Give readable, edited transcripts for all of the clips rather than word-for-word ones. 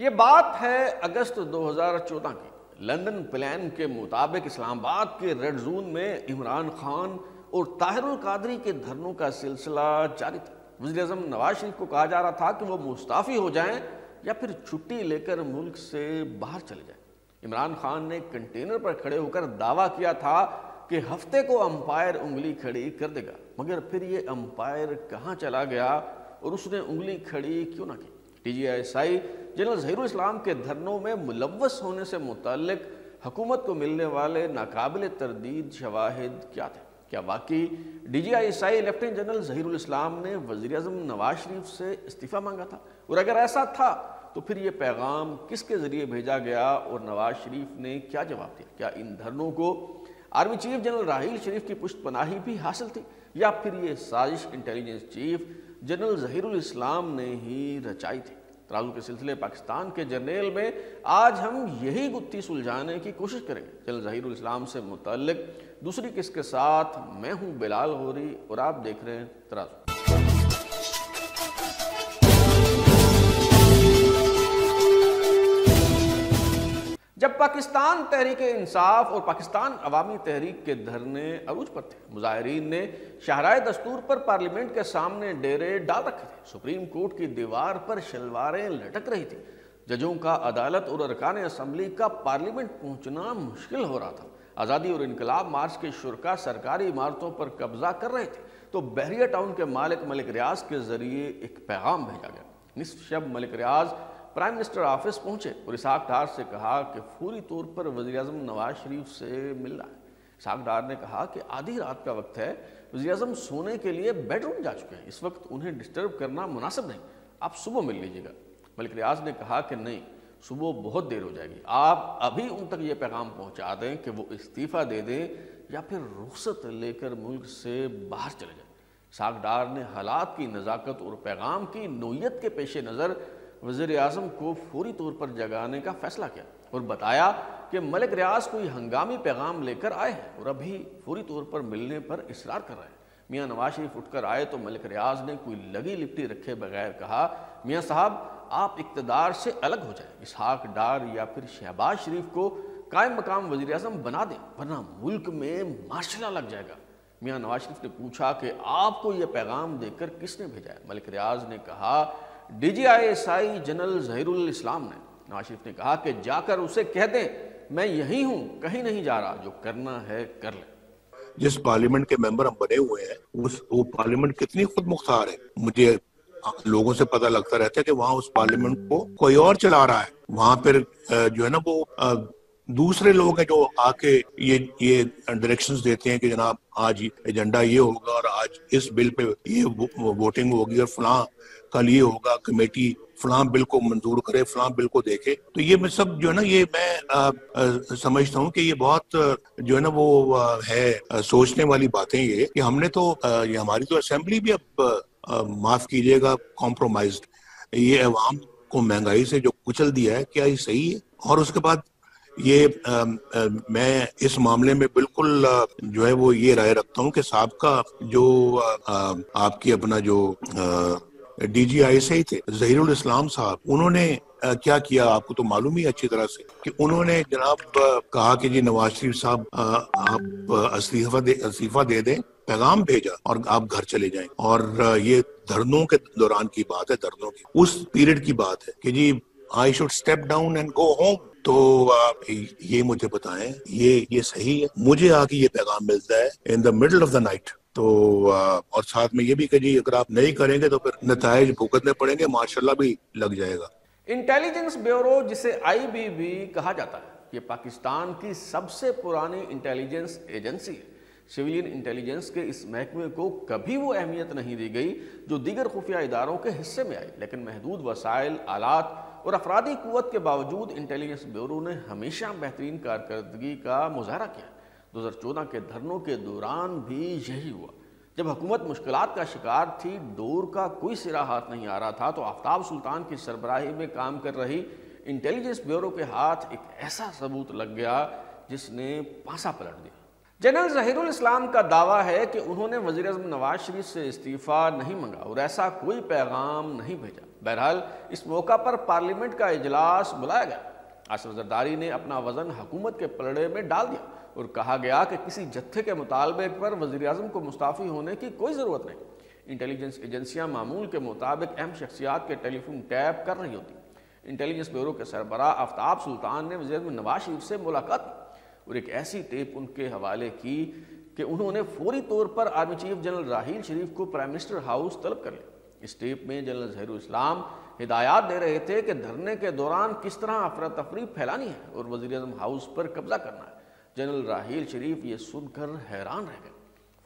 یہ بات ہے اگست 2014 کی۔ لندن پلان کے مطابق اسلام آباد کے ریڈ زون میں عمران خان اور طاہر القادری کے دھرنوں کا سلسلہ جاری تھا۔ وزیر اعظم نواز شریف کو کہا جا رہا تھا کہ وہ مستعفی ہو جائیں یا پھر چھٹی لے کر ملک سے باہر چلے جائیں۔ عمران خان نے کنٹینر پر کھڑے ہو کر دعویٰ کیا تھا کہ ہفتے کو امپائر انگلی کھڑی کر دے گا، مگر پھر یہ امپائر کہاں چلا گیا اور اس نے انگلی کھڑی کیوں نہ کی؟ DGI جنرل ظہیر الاسلام کے دھرنوں میں ملوث ہونے سے متعلق حکومت کو ملنے والے ناقابل تردید شواہد کیا تھے؟ کیا واقعی DGI لیفٹیننٹ جنرل ظہیر الاسلام نے وزیر اعظم نواز شریف سے استعفیٰ مانگا تھا؟ اور اگر ایسا تھا تو پھر یہ پیغام کس کے ذریعے بھیجا گیا اور نواز شریف نے کیا جواب دیا؟ کیا ان دھرنوں کو army chief general Raheel Sharif کی پشت پناہی بھی حاصل تھی، یا پھر یہ سازش انٹیلیجنس چیف جنرل ظہیر الاسلام نے ہی رچائی تھی؟ ترازو کے سلسلے پاکستان کے جرنیل میں آج ہم یہی گتھی سلجھانے کی کوشش کریں گے۔ جنرل ظہیر الاسلام سے متعلق دوسری قسط کے ساتھ میں ہوں بلال غوری اور آپ دیکھ رہے ہیں ترازو۔ جب پاکستان تحریک انصاف اور پاکستان عوامی تحریک کے دھرنے عروج پر تھے، مظاہرین نے شاہراہ دستور پر پارلیمنٹ کے سامنے ڈیرے ڈال رکھے تھے۔ سپریم کورٹ کی دیوار پر شلواریں لٹک رہی تھی۔ ججوں کا عدالت اور ارکان اسمبلی کا پارلیمنٹ پہنچنا مشکل ہو رہا تھا۔ آزادی اور انقلاب مارچ کے شرکاء سرکاری عمارتوں پر قبضہ کر رہے تھے تو بحریہ ٹاؤن کے مالک ملک ریاض کے ذریعے ایک پیغام بھیجا گیا۔ نصف شب ملک ریاض پرائم منسٹر آفس پہنچے اور اسحاق ڈار سے کہا کہ فوری طور پر وزیر اعظم نواز شریف سے ملنا ہے۔ اسحاق ڈار نے کہا کہ آدھی رات کا وقت ہے، وزیر اعظم سونے کے لیے بیڈ روم جا چکے ہیں، اس وقت انہیں ڈسٹرب کرنا مناسب نہیں، آپ صبح مل لیجیے گا۔ ملک ریاض نے کہا کہ نہیں، صبح بہت دیر ہو جائے گی، آپ ابھی ان تک یہ پیغام پہنچا دیں کہ وہ استعفیٰ دے دیں یا پھر رخصت لے کر ملک سے باہر چلے جائیں۔ اسحاق ڈار نے حالات کی نزاکت اور پیغام کی نوعیت کے پیش نظر وزیر اعظم کو فوری طور پر جگانے کا فیصلہ کیا اور بتایا کہ ملک ریاض کوئی ہنگامی پیغام لے کر آئے ہیں اور ابھی فوری طور پر ملنے پر اصرار کر رہے ہیں۔ میاں نواز شریف اٹھ کر آئے تو ملک ریاض نے کوئی لگی لپٹی رکھے بغیر کہا، میاں صاحب آپ اقتدار سے الگ ہو جائیں، اسحاق ڈار یا پھر شہباز شریف کو قائم مقام وزیر اعظم بنا دیں ورنہ ملک میں مارشلہ لگ جائے گا۔ میاں نواز شریف نے پوچھا کہ آپ کو یہ پیغام دے کر کس نے بھیجا ہے؟ ملک ریاض نے کہا DGI جنرل ظہیر الاسلام نے۔ نواز شریف نے کہا کہ جا کر اسے کہہ دیں میں یہی ہوں، کہیں نہیں جا رہا، جو کرنا ہے کر لیں۔ جس پارلیمنٹ کے ممبر ہم بنے ہوئے ہیں وہ پارلیمنٹ کتنی خود مختار ہے، مجھے لوگوں سے پتہ لگتا رہتا ہے کہ وہاں اس پارلیمنٹ کو کوئی اور چلا رہا ہے۔ وہاں پھر جو ہے نا وہ دوسرے لوگ ہیں جو آ کے یہ ڈائریکشنز دیتے ہیں کہ جناب آج ایجنڈا یہ ہوگا اور آج اس بل پہ یہ ووٹنگ ہوگی اور فلاں کل یہ ہوگا، کمیٹی فلاں بل کو منظور کرے، فلاں بل کو دیکھے۔ تو یہ میں سب جو ہے نا یہ میں سمجھتا ہوں کہ یہ بہت جو ہے نا وہ ہے سوچنے والی باتیں یہ کہ ہم نے تو یہ ہماری تو اسمبلی بھی اب معاف کیجئے گا کمپرومائزڈ، یہ عوام کو مہنگائی سے جو کچل دیا ہے، کیا یہ صحیح ہے؟ اور اس کے بعد یہ میں اس معاملے میں بالکل جو ہے وہ یہ رائے رکھتا ہوں کہ سابقہ جو آپ کی اپنا جو DGI سے ہی تھے ظہیر الاسلام صاحب، انہوں نے کیا کیا آپ کو تو معلوم ہی اچھی طرح سے کہ انہوں نے جناب کہا کہ جی نواز شریف صاحب آپ استعفیٰ دے دیں، پیغام بھیجا اور آپ گھر چلے جائیں۔ اور یہ دھرنوں کے دوران کی بات ہے، دھرنوں کی اس پیریڈ کی بات ہے کہ جی I should step down and go home۔ تو یہ مجھے بتائیں یہ صحیح ہے؟ مجھے آگے یہ پیغام ملتا ہے in the middle of the night، تو اور ساتھ میں یہ بھی کہ جی اگر آپ نہیں کریں گے تو پھر نتائج بھگتنے پڑیں گے، ماشاءاللہ بھی لگ جائے گا۔ انٹیلیجنس بیورو جسے IBB کہا جاتا ہے، یہ پاکستان کی سب سے پرانی انٹیلیجنس ایجنسی ہے۔ سویلین انٹیلیجنس کے اس محکمے کو کبھی وہ اہمیت نہیں دی گئی جو دیگر خفیہ اداروں کے حصے میں آئی، لیکن محدود وسائل، آلات اور افرادی قوت کے باوجود انٹیلیجنس بیورو نے ہمیشہ بہترین کارکردگی کا مظاہرہ کیا۔ 2014 کے دھرنوں کے دوران بھی یہی ہوا۔ جب حکومت مشکلات کا شکار تھی، ڈور کا کوئی سرا ہاتھ نہیں آ رہا تھا، تو آفتاب سلطان کی سربراہی میں کام کر رہی انٹیلیجنس بیورو کے ہاتھ ایک ایسا ثبوت لگ گیا جس نے پانسا پلٹ دیا۔ جنرل ظہیر الاسلام کا دعویٰ ہے کہ انہوں نے وزیر اعظم نواز شریف سے استعفیٰ نہیں مانگا اور ایسا کوئی پیغام نہیں بھیجا۔ بہرحال اس موقع پر پارلیمنٹ کا اجلاس بلایا گیا۔ آصف زرداری نے اپنا وزن حکومت کے پلڑے میں ڈال دیا اور کہا گیا کہ کسی جتھے کے مطالبے پر وزیر اعظم کو مستعفی ہونے کی کوئی ضرورت نہیں۔ انٹیلیجنس ایجنسیاں معمول کے مطابق اہم شخصیات کے ٹیلی فون ٹیپ کر رہی ہوتی۔ انٹیلیجنس بیورو کے سربراہ آفتاب سلطان نے وزیر اعظم نواز شریف سے ملاقات کی اور ایک ایسی ٹیپ ان کے حوالے کی کہ انہوں نے فوری طور پر army chief general Raheel Sharif کو پرائم منسٹر ہاؤس طلب کر لیا۔ اس ٹیپ میں جنرل ظہیر الاسلام ہدایات دے رہے تھے کہ دھرنے کے دوران کس طرح افراتفری پھیلانی ہے اور وزیر اعظم ہاؤس پر قبضہ کرنا ہے۔ جنرل راحیل شریف یہ سن کر حیران رہ گئے۔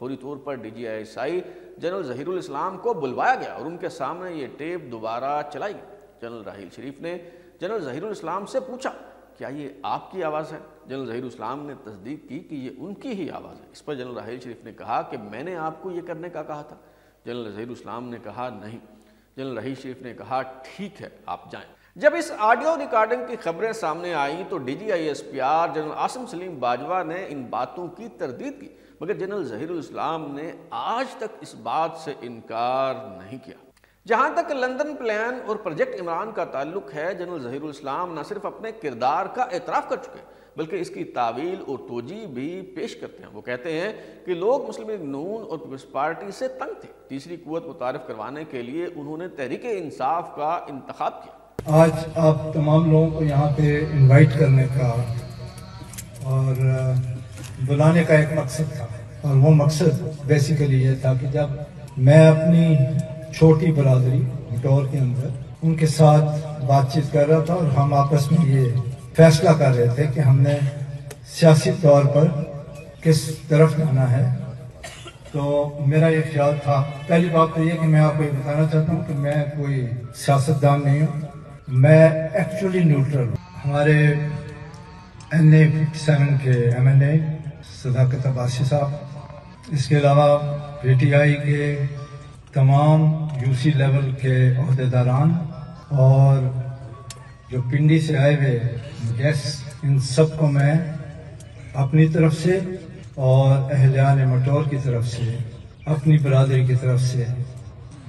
فوری طور پر D G I S I general Zaheer ul-Islam کو بلوایا گیا اور ان کے سامنے یہ ٹیپ دوبارہ چلائی گئی۔ جنرل راحیل شریف نے جنرل ظہیر الاسلام سے پوچھا، کیا یہ آپ کی آواز ہے؟ جنرل ظہیر الاسلام نے تصدیق کی کہ یہ ان کی ہی آواز ہے۔ اس پر جنرل راحیل شریف نے کہا کہ میں نے آپ کو یہ کرنے کا کہا تھا۔ جنرل ظہیر الاسلام نے کہا نہیں۔ جنرل راحیل شریف نے کہا ٹھیک ہے آپ جائیں۔ جب اس آڈیو ریکارڈنگ کی خبریں سامنے آئیں تو D G I S P R general Asim Saleem Bajwa نے ان باتوں کی تردید کی، مگر جنرل ظہیر الاسلام نے آج تک اس بات سے انکار نہیں کیا۔ جہاں تک لندن پلان اور پروجیکٹ عمران کا تعلق ہے، جنرل ظہیر الاسلام نہ صرف اپنے کردار کا اعتراف کر چکے بلکہ اس کی تعویل اور توجیہ بھی پیش کرتے ہیں۔ وہ کہتے ہیں کہ لوگ مسلم لیگ نون اور پیپلز پارٹی سے تنگ تھے۔ تیسری قوت متعارف کروانے کے لیے انہوں نے تحریک انصاف کا انتخاب کیا۔ آج آپ تمام لوگوں کو یہاں پہ انوائٹ کرنے کا اور بلانے کا ایک مقصد تھا، اور وہ مقصد بیسیکلی یہ تھا کہ جب میں اپنی چھوٹی برادری مٹور کے اندر ان کے ساتھ بات چیت کر رہا تھا اور ہم آپس میں یہ فیصلہ کر رہے تھے کہ ہم نے سیاسی طور پر کس طرف جانا ہے، تو میرا یہ خیال تھا، پہلی بات تو یہ کہ میں آپ کو یہ بتانا چاہتا ہوں کہ میں کوئی سیاستدان نہیں ہوں، میں ایکچولی نیوٹرل ہوں۔ ہمارے NA 57 کے MNA صداقت عباسی صاحب، اس کے علاوہ PTI کے تمام UC لیول کے عہدیداران اور جو پنڈی سے آئے ہوئے گیسٹ، ان سب کو میں اپنی طرف سے اور اہلیان مٹور کی طرف سے، اپنی برادری کی طرف سے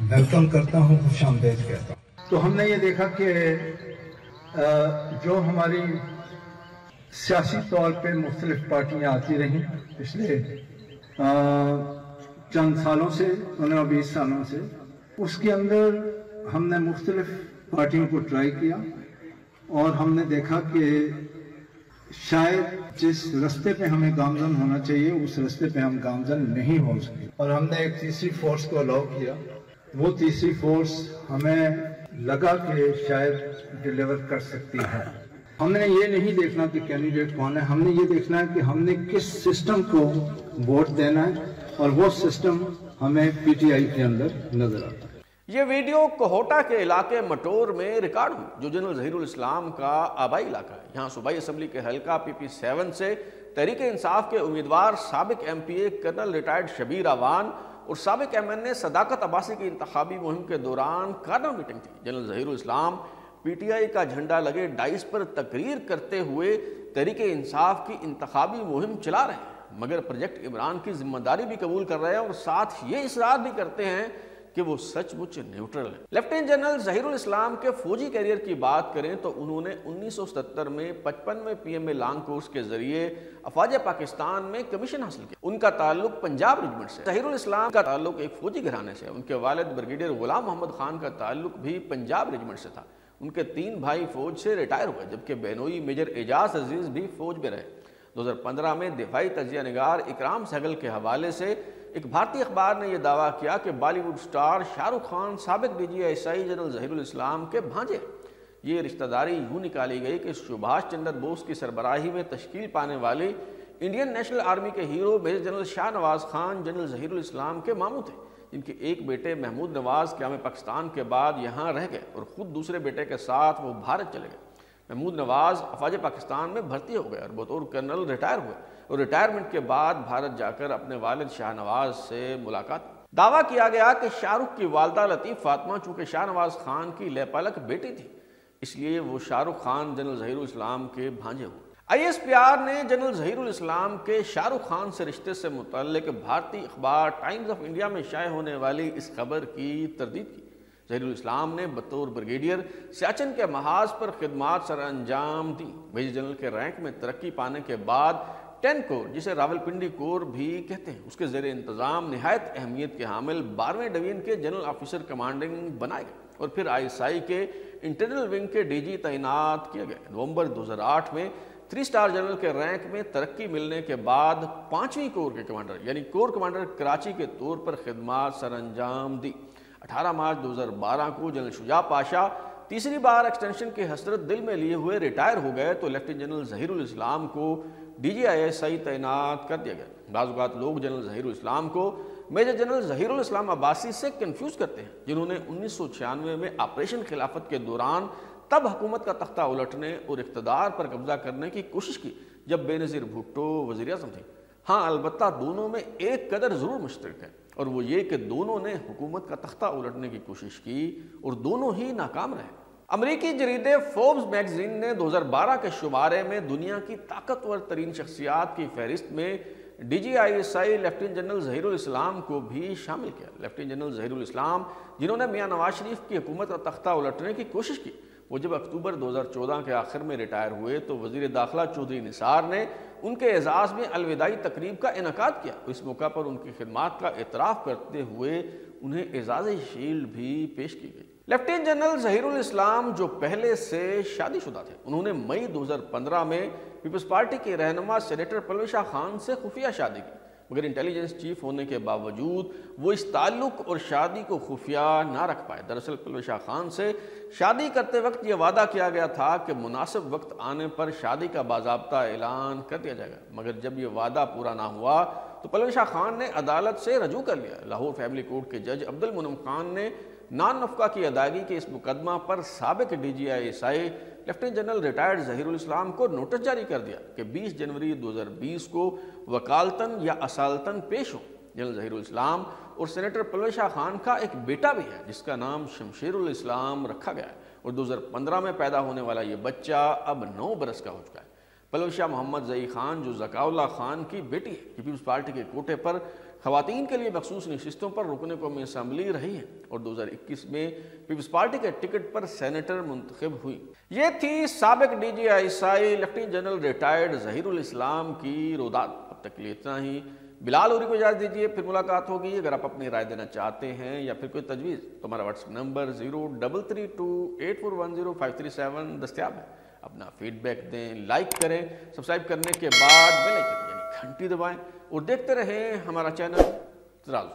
ویلکم کرتا ہوں، خوش آمدید کہتا ہوں۔ تو ہم نے یہ دیکھا کہ جو ہماری سیاسی طور پہ مختلف پارٹیاں آتی رہیں پچھلے چند سالوں سے، 15-20 سالوں سے، اس کے اندر ہم نے مختلف پارٹیوں کو ٹرائی کیا اور ہم نے دیکھا کہ شاید جس رستے پہ ہمیں گامزن ہونا چاہیے اس رستے پہ ہم گامزن نہیں ہو سکے، اور ہم نے ایک تیسری فورس کو الاؤ کیا۔ وہ تیسری فورس ہمیں لگا کہ شاید ڈیلیور کر سکتی ہے۔ ہم نے یہ نہیں دیکھنا کہ کینڈیڈیٹ کون ہے، ہم نے یہ دیکھنا ہے کہ ہم نے کس سسٹم کو ووٹ دینا ہے، اور وہ سسٹم ہمیں PTI کے اندر نظر آتا ہے۔ یہ ویڈیو کوہوٹا کے علاقے مٹور میں ریکارڈ ہوئی، جو جنرل ظہیر الاسلام کا آبائی علاقہ ہے۔ یہاں صوبائی اسمبلی کے حلقہ PP7 سے تحریک انصاف کے امیدوار سابق MPA colonel retired Shabbir Awan اور سابق MNA صداقت عباسی کی انتخابی مہم کے دوران کارنر میٹنگ تھی۔ جنرل ظہیر الاسلام PTI کا جھنڈا لگے ڈائس پر تقریر کرتے ہوئے تحریک انصاف کی انتخابی مہم چلا رہے ہیں، مگر پروجیکٹ عمران کی ذمہ داری بھی قبول کر رہے ہیں اور ساتھ یہ اصرار بھی کرتے ہیں کہ وہ سچ مچ نیوٹرل ہے۔ لیفٹیننٹ جنرل ظہیر الاسلام کے فوجی کیریئر کی بات کریں تو انہوں نے 1977 میں 55 PMA لانگ کورس کے ذریعے افواج پاکستان میں کمیشن حاصل کیا۔ ان کا تعلق پنجاب ریجمنٹ سے۔ ظہیر الاسلام کا تعلق ایک فوجی گھرانے سے۔ ان کے والد بریگیڈیئر غلام محمد خان کا تعلق بھی پنجاب ریجمنٹ سے تھا۔ ان کے 3 بھائی فوج سے ریٹائر ہوئے، جبکہ بہنوئی میجر اعجاز عزیز بھی فوج میں رہے۔ 2015 میں دفاعی تجزیہ نگار اکرام سہگل کے حوالے سے ایک بھارتی اخبار نے یہ دعویٰ کیا کہ بالی ووڈ سٹار شاہ رخ خان سابق DGI جنرل ظہیر الاسلام کے بھانجے۔ یہ رشتہ داری یوں نکالی گئی کہ سبھاش چندر بوس کی سربراہی میں تشکیل پانے والی انڈین نیشنل آرمی کے hero major general Shah Nawaz Khan general Zaheer الاسلام کے ماموں تھے، جن کے ایک بیٹے محمود نواز قیام پاکستان کے بعد یہاں رہ گئے اور خود دوسرے بیٹے کے ساتھ وہ بھارت چلے گئے۔ محمود نواز افواج پاکستان میں بھرتی ہو گئے اور بطور کرنل ریٹائر ہوئے اور ریٹائرمنٹ کے بعد بھارت جا کر اپنے والد شاہ نواز سے ملاقات کی۔ دعویٰ کیا گیا کہ شاہ رخ کی والدہ لطیف فاطمہ چونکہ شاہ نواز خان کی لیپالک بیٹی تھی، اس لیے وہ شاہ رخ خان جنرل ظہیر الاسلام کے بھانجے ہوئے۔ ISPR نے جنرل ظہیر الاسلام کے شاہ رخ خان سے رشتے سے متعلق بھارتی اخبار ٹائمز آف انڈیا میں شائع ہونے والی اس خبر کی تردید کی۔ ظہیر الاسلام نے بطور بریگیڈیئر سیاچن کے محاذ پر خدمات سر انجام دی۔ میجر جنرل کے رینک میں ترقی پانے کے بعد 10 کور جسے راولپنڈی کور بھی کہتے ہیں اس کے زیر انتظام نہایت اہمیت کے حامل 12ویں ڈویژن کے جنرل آفیسر کمانڈنگ بنائے گئے اور پھر ISI کے انٹرنل ونگ کے DG تعینات کیا گئے۔ نومبر 2008 میں 3 اسٹار جنرل کے رینک میں ترقی ملنے کے بعد 5ویں کور کے کمانڈر یعنی کور کمانڈر کراچی کے طور پر خدمات سر انجام دی۔ 18 مارچ 2012 کو جنرل شجاع پاشا تیسری بار ایکسٹینشن کی حسرت دل میں لیے ہوئے ریٹائر ہو گئے تو لیفٹیننٹ جنرل ظہیر الاسلام کو DG ISI تعینات کر دیا گیا۔ بعض اوقات لوگ جنرل ظہیر الاسلام کو میجر جنرل ظہیر الاسلام عباسی سے کنفیوز کرتے ہیں جنہوں نے 1996 میں آپریشن خلافت کے دوران تب حکومت کا تختہ الٹنے اور اقتدار پر قبضہ کرنے کی کوشش کی جب بے نظیر بھٹو وزیر اعظم تھے۔ ہاں البتہ دونوں میں ایک قدر ضرور مشترک ہے اور وہ یہ کہ دونوں نے حکومت کا تختہ الٹنے کی کوشش کی اور دونوں ہی ناکام رہے۔ امریکی جریدے فوربس میگزین نے 2012 کے شمارے میں دنیا کی طاقتور ترین شخصیات کی فہرست میں DG ISI lieutenant general Zaheer ul-Islam کو بھی شامل کیا۔ لیفٹیننٹ جنرل ظہیر الاسلام جنہوں نے میاں نواز شریف کی حکومت کا تختہ الٹنے کی کوشش کی، وہ جب اکتوبر 2014 کے آخر میں ریٹائر ہوئے تو وزیر داخلہ چودھری نثار نے ان کے اعزاز میں الوداعی تقریب کا انعقاد کیا۔ اس موقع پر ان کی خدمات کا اعتراف کرتے ہوئے انہیں اعزازی شیلڈ بھی پیش کی گئی۔ لیفٹیننٹ جنرل ظہیر الاسلام جو پہلے سے شادی شدہ تھے، انہوں نے مئی 2015 میں پیپلز پارٹی کے رہنما سینیٹر پلوی شاہ خان سے خفیہ شادی کی، مگر انٹیلیجنس چیف ہونے کے باوجود وہ اس تعلق اور شادی کو خفیہ نہ رکھ پائے۔ دراصل پلوی شاہ خان سے شادی کرتے وقت یہ وعدہ کیا گیا تھا کہ مناسب وقت آنے پر شادی کا باضابطہ اعلان کر دیا جائے گا، مگر جب یہ وعدہ پورا نہ ہوا تو پلوی شاہ خان نے عدالت سے رجوع کر لیا۔ لاہور فیملی کورٹ کے جج عبد المنعم خان نے نان نفقہ کی ادائیگی کے اس مقدمہ پر سابق DG ISI lieutenant general retired Zaheer ul-Islam کو نوٹس جاری کر دیا کہ 20 جنوری 2020 کو وکالتاً یا اصالتاً پیش ہو۔ جنرل ظہیر الاسلام اور سینیٹر پلوی شاہ خان کا ایک بیٹا بھی ہے جس کا نام شمشیر الاسلام رکھا گیا ہے اور 2015 میں پیدا ہونے والا یہ بچہ اب 9 برس کا ہو چکا ہے۔ پلوی شاہ محمد زئی خان جو ذکاء اللہ خان کی بیٹی ہے، پیپلز پارٹی کے کوٹے پر خواتین کے لیے مخصوص نشستوں پر رکن قومی اسمبلی رہی ہے اور 2021 میں پیپلز پارٹی کے ٹکٹ پر سینیٹر منتخب ہوئی۔ یہ تھی سابق DG ISI lieutenant general retired Zaheer الاسلام کی روداد۔ اب تک لیے اتنا ہی۔ بلال اوری کو اجازت دیجیے، پھر ملاقات ہوگی۔ اگر آپ اپنی رائے دینا چاہتے ہیں یا پھر کوئی تجویز تو ہمارا واٹس ایپ نمبر 0332841057 دستیاب ہے۔ اپنا فیڈ بیک دیں، لائک کریں، سبسکرائب کرنے کے بعد بیل آئیکن یعنی گھنٹی دبائیں اور دیکھتے رہیں ہمارا چینل ترازو۔